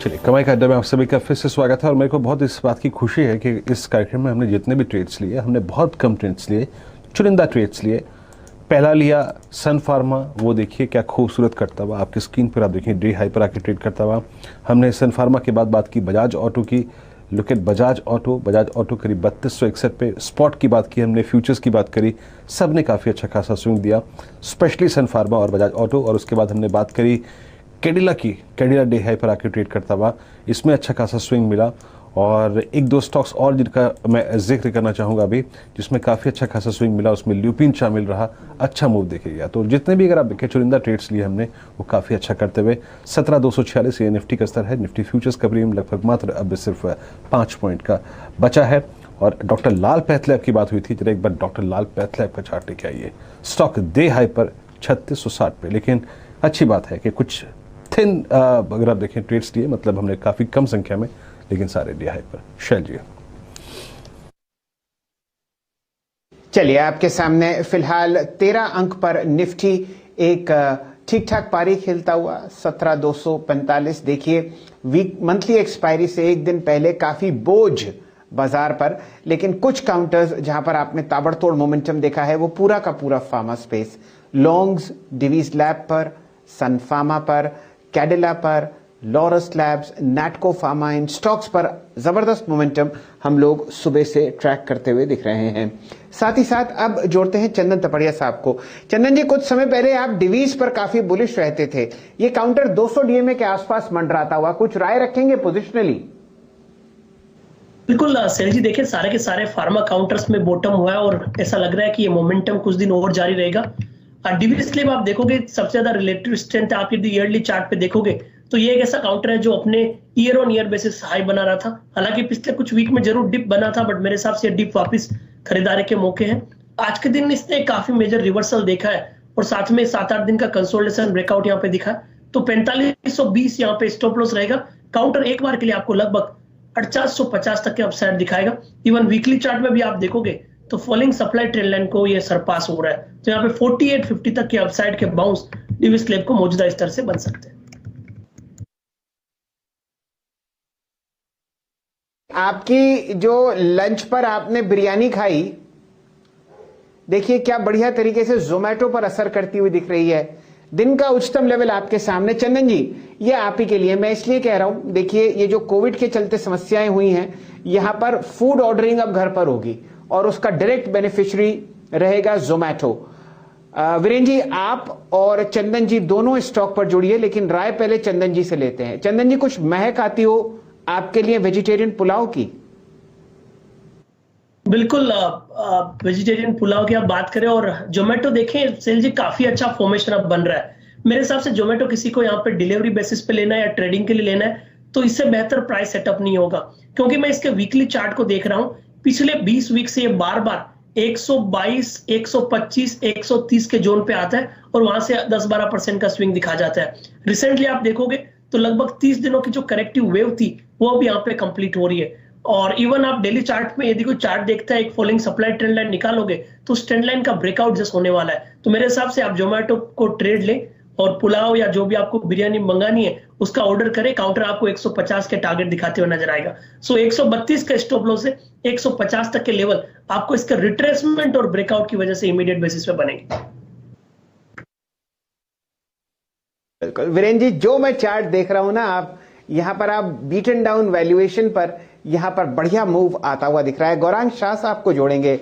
चलिए, कमाई का अड्डा में आप सभी का फिर से स्वागत है। और मेरे को बहुत इस बात की खुशी है कि इस कार्यक्रम में हमने जितने भी ट्रेड्स लिए, हमने बहुत कम ट्रेड्स लिए, चुनिंदा ट्रेड्स लिए। पहला लिया सन फार्मा, वो देखिए क्या खूबसूरत करता हुआ आपकी स्क्रीन पर आप देखिए डे हाई पर आके ट्रेड करता हुआ। हमने सन फार्मा के बाद बात की बजाज ऑटो की। लुक एट बजाज ऑटो करीब 3261 पे। स्पॉट की बात की हमने, फ्यूचर्स की बात करी, सब ने काफ़ी अच्छा खासा स्विंग दिया, स्पेशली सन फार्मा और बजाज ऑटो। और उसके बाद हमने बात करी कैडिला डे हाई पर आके ट्रेड करता हुआ, इसमें अच्छा खासा स्विंग मिला। और एक दो स्टॉक्स और जिनका मैं जिक्र करना चाहूँगा अभी, जिसमें काफ़ी अच्छा खासा स्विंग मिला, उसमें ल्यूपिन शामिल रहा, अच्छा मूव देखिएगा। तो जितने भी अगर आप देखें चुनिंदा ट्रेड्स लिए हमने, वो काफ़ी अच्छा करते हुए 17,246 ये निफ्टी का स्तर है। निफ्टी फ्यूचर्स का प्रीमियम लगभग मात्र अब सिर्फ 5 पॉइंट का बचा है। और डॉक्टर लाल पैथलैब की बात हुई थी, जरा एक बार डॉक्टर लाल पैथलैब का चार्ट लेके आइए। स्टॉक डे हाई पर 3660 पे, लेकिन अच्छी बात है कि कुछ थिन अगर आप देखें ट्रेड्स लिए, मतलब हमने काफ़ी कम संख्या में, लेकिन सारे डे हाई पर। शैल जी, चलिए आपके सामने फिलहाल 13 अंक पर निफ्टी एक ठीक ठाक पारी खेलता हुआ 17,245। देखिए वीक मंथली एक्सपायरी से एक दिन पहले काफी बोझ बाजार पर, लेकिन कुछ काउंटर्स जहां पर आपने ताबड़तोड़ मोमेंटम देखा है वो पूरा का पूरा pharma space, longs Divi's lab पर, सन फार्मा पर, कैडिला पर, लॉरस लैब्स, नैटको फार्मा, इन स्टॉक्स पर जबरदस्त मोमेंटम हम लोग सुबह से ट्रैक करते हुए दिख रहे हैं। साथ ही साथ अब जोड़ते हैं चंदन तपड़िया साहब को। चंदन जी, कुछ समय पहले आप डिवीज पर काफी बुलिश रहते थे, ये काउंटर 200 डीएमए के आसपास मंडराता हुआ, कुछ राय रखेंगे पोजिशनली? बिल्कुल सेल जी, देखिए सारे के सारे फार्मा काउंटर्स में बॉटम हुआ है और ऐसा लग रहा है कि ये मोमेंटम कुछ दिन और जारी रहेगा। डिवीज स्लैब आप देखोगे सबसे ज्यादा रिलेटिव स्ट्रेंथ आप यदि ईयरली चार्ट पे देखोगे तो ये एक ऐसा काउंटर है जो अपने year on year basis high बना रहा था। हालांकि पिछले कुछ वीक में जरूर डिप बना था, बट मेरे हिसाब से डिप वापस खरीदारी के मौके हैं। आज के दिन इसने काफी मेजर रिवर्सल देखा है और साथ में 7-8 दिन का कंसोलिडेशन ब्रेकआउट यहाँ पे दिखा है। तो 4520 यहाँ पे स्टॉप लॉस रहेगा। काउंटर एक बार के लिए आपको लगभग 4850 तक के अपसाइड दिखाएगा। इवन वीकली चार्ट में भी आप देखोगे तो फॉलिंग सप्लाई ट्रेंड लाइन को ये सरपास हो रहा है। तो यहाँ पे 4850 तक के अपसाइड के बाउंस डिवीज स्लैब को मौजूदा स्तर से बन सकते हैं। आपकी जो लंच पर आपने बिरयानी खाई, देखिए क्या बढ़िया तरीके से जोमेटो पर असर करती हुई दिख रही है। दिन का उच्चतम लेवल आपके सामने। चंदन जी, ये आप ही के लिए मैं इसलिए कह रहा हूं, देखिए ये जो कोविड के चलते समस्याएं हुई हैं, यहां पर फूड ऑर्डरिंग अब घर पर होगी और उसका डायरेक्ट बेनिफिशियरी रहेगा जोमेटो। वीरेंद्र जी, आप और चंदन जी दोनों स्टॉक पर जुड़िए, लेकिन राय पहले चंदन जी से लेते हैं। चंदन जी, कुछ महक आती हो आपके लिए वेजिटेरियन पुलाव की? बिल्कुल, वेजिटेरियन पुलाव की आप बात करें और जोमेटो देखें सेल जी, काफी अच्छा फॉर्मेशन अब बन रहा है। मेरे हिसाब से जोमेटो किसी को यहाँ पे डिलीवरी बेसिस पे लेना है या ट्रेडिंग के लिए लेना है तो इससे बेहतर प्राइस सेटअप नहीं होगा, क्योंकि मैं इसके वीकली चार्ट को देख रहा हूँ। पिछले 20 वीक से ये बार बार 122, 125, 130 के जोन पे आता है और वहां से 10-12% का स्विंग दिखा जाता है। रिसेंटली आप देखोगे तो लगभग 30 दिनों की जो करेक्टिव वेव थी वो अब यहाँ पे कंप्लीट हो रही है। और इवन आप डेली चार्ट में यदि कोई चार्ट देखता है, एक फॉलोइंग सप्लाई ट्रेंड लाइन निकालोगे तो उस ट्रेंड लाइन का ब्रेकआउट जस्ट होने वाला है। तो मेरे हिसाब से आप जोमेटो को ट्रेड लें और पुलाव या जो भी आपको बिरयानी मंगानी है उसका ऑर्डर करें। काउंटर आपको 150 के टारगेट दिखाते हुए नजर आएगा। सो 132 का स्टॉप लॉस है, 150 तक के लेवल आपको इसका रिट्रेसमेंट और ब्रेकआउट की वजह से इमीडिएट बेसिस पे बनेंगे। बिल्कुल वीरेंद्र जी, जो मैं चार्ट देख रहा हूं ना, आप यहां पर आप बीटन डाउन वैल्यूएशन पर यहां पर बढ़िया मूव आता हुआ दिख रहा है। गौरांग शाह साहब को जोड़ेंगे।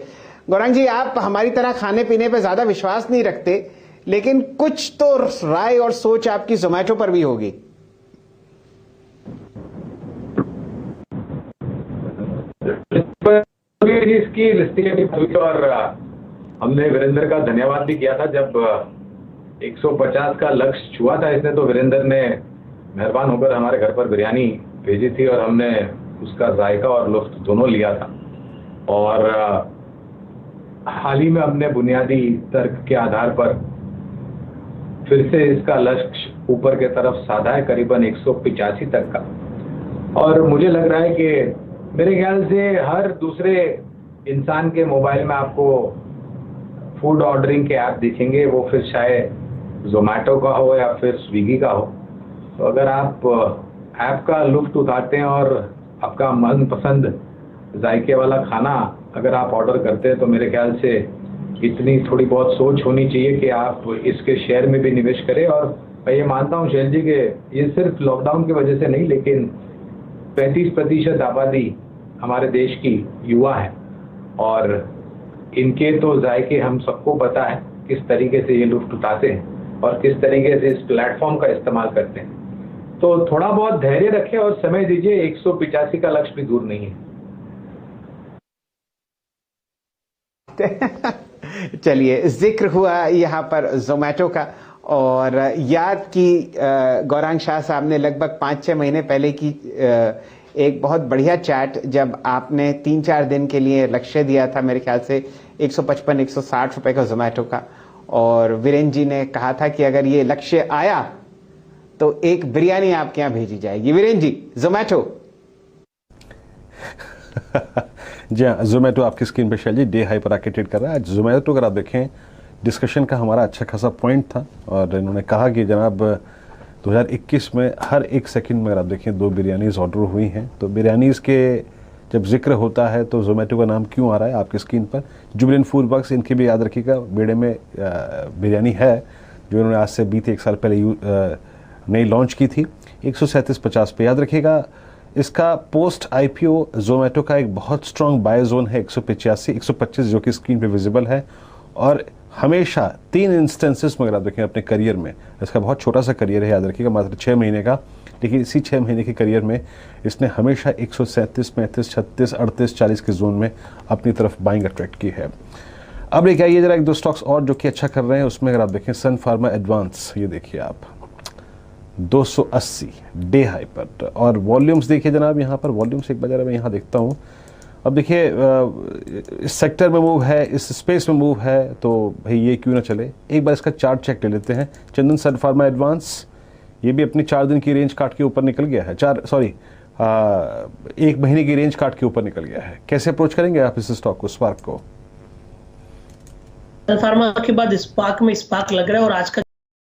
गौरांग जी, आप हमारी तरह खाने पीने पे ज्यादा विश्वास नहीं रखते, लेकिन कुछ तो राय और सोच आपकी जोमेटो पर भी होगी। इसकी लिस्टिंग और हमने वीरेंद्र का धन्यवाद भी किया था जब 150 का लक्ष्य छुआ था इसने, तो वीरेंद्र ने मेहरबान होकर हमारे घर पर बिरयानी भेजी थी और हमने उसका जायका और लुत्फ दोनों लिया था। और हाल ही में हमने बुनियादी तर्क के आधार पर फिर से इसका लक्ष्य ऊपर के तरफ साधा है, करीबन 185 तक का। और मुझे लग रहा है कि मेरे ख्याल से हर दूसरे इंसान के मोबाइल में आपको फूड ऑर्डरिंग के ऐप दिखेंगे, वो फिर शायद जोमेटो का हो या फिर स्विगी का हो। तो अगर आप ऐप का लुत्फ उठाते हैं और आपका मनपसंद जायके वाला खाना अगर आप ऑर्डर करते हैं तो मेरे ख्याल से इतनी थोड़ी बहुत सोच होनी चाहिए कि आप इसके शेयर में भी निवेश करें। और मैं ये मानता हूँ शैल जी के ये सिर्फ लॉकडाउन की वजह से नहीं, लेकिन 35% आबादी हमारे देश की युवा है और इनके तो जायके हम सबको पता है किस तरीके से ये लुत्फ उठाते हैं और किस तरीके से इस प्लेटफॉर्म का इस्तेमाल करते हैं। तो थोड़ा बहुत धैर्य रखें और समय दीजिए, 185 का लक्ष्य भी दूर नहीं है। चलिए, जिक्र हुआ यहाँ पर जोमेटो का और याद की गौरांग शाह साहब ने लगभग 5-6 महीने पहले की एक बहुत बढ़िया चैट, जब आपने 3-4 दिन के लिए लक्ष्य दिया था मेरे ख्याल से 155-160 रुपए का जोमेटो का, और वीरेंद्र जी ने कहा था कि अगर ये लक्ष्य आया तो एक बिरयानी आपके यहाँ भेजी जाएगी। वीरेंद्र जी, जोमेटो। जी हाँ, जोमेटो आपकी स्क्रीन पे शैल जी डे हाई पर आके ट्रेड कर रहा है। आज जोमेटो अगर आप देखें, डिस्कशन का हमारा अच्छा खासा पॉइंट था और इन्होंने कहा कि जनाब 2021 में हर एक सेकंड में अगर आप देखें 2 बिरयानीज़ ऑर्डर हुई हैं। तो बिरयानीज़ के जब जिक्र होता है तो जोमेटो का नाम क्यों आ रहा है आपकी स्क्रीन पर। जुबिलेंट फूड वर्क्स, इनकी भी याद रखिएगा, बेड़े में बिरयानी है जो इन्होंने आज से बीते 1 साल पहले नई लॉन्च की थी, 137.50 पे। याद रखिएगा इसका पोस्ट आईपीओ जोमेटो का एक बहुत स्ट्रॉन्ग बाय जोन है 185-125 जो कि स्क्रीन पे विजिबल है। और हमेशा 3 इंस्टेंसेस में अगर आप देखें अपने करियर में, इसका बहुत छोटा सा करियर है याद रखिएगा, मात्र 6 महीने का, लेकिन इसी 6 महीने के करियर में इसने हमेशा 137, 35, 36, 38, 40 के जोन में अपनी तरफ बाइंग अट्रैक्ट की है। अब लेके आइए जरा 1-2 स्टॉक्स और जो कि अच्छा कर रहे हैं। उसमें अगर आप देखें सन फार्मा एडवांस, ये देखिए आप 280 डे हाई पर, और वॉल्यूम्स देखिए जनाब, यहाँ पर वॉल्यूम्स एक बार मैं यहाँ देखता हूँ। अब देखिए इस सेक्टर में मूव है, इस स्पेस में मूव है, तो भाई ये क्यों ना चले। एक बार इसका चार्ट चेक ले लेते हैं। चंदन सन फार्मा एडवांस ये भी अपनी 4 दिन की रेंज काट के ऊपर निकल गया है, 1 महीने की रेंज काट के ऊपर निकल गया है। कैसे अप्रोच करेंगे आप इस स्टॉक को, स्पार्क को? फार्मा के बाद स्पार्क में स्पार्क लग रहा है और आज का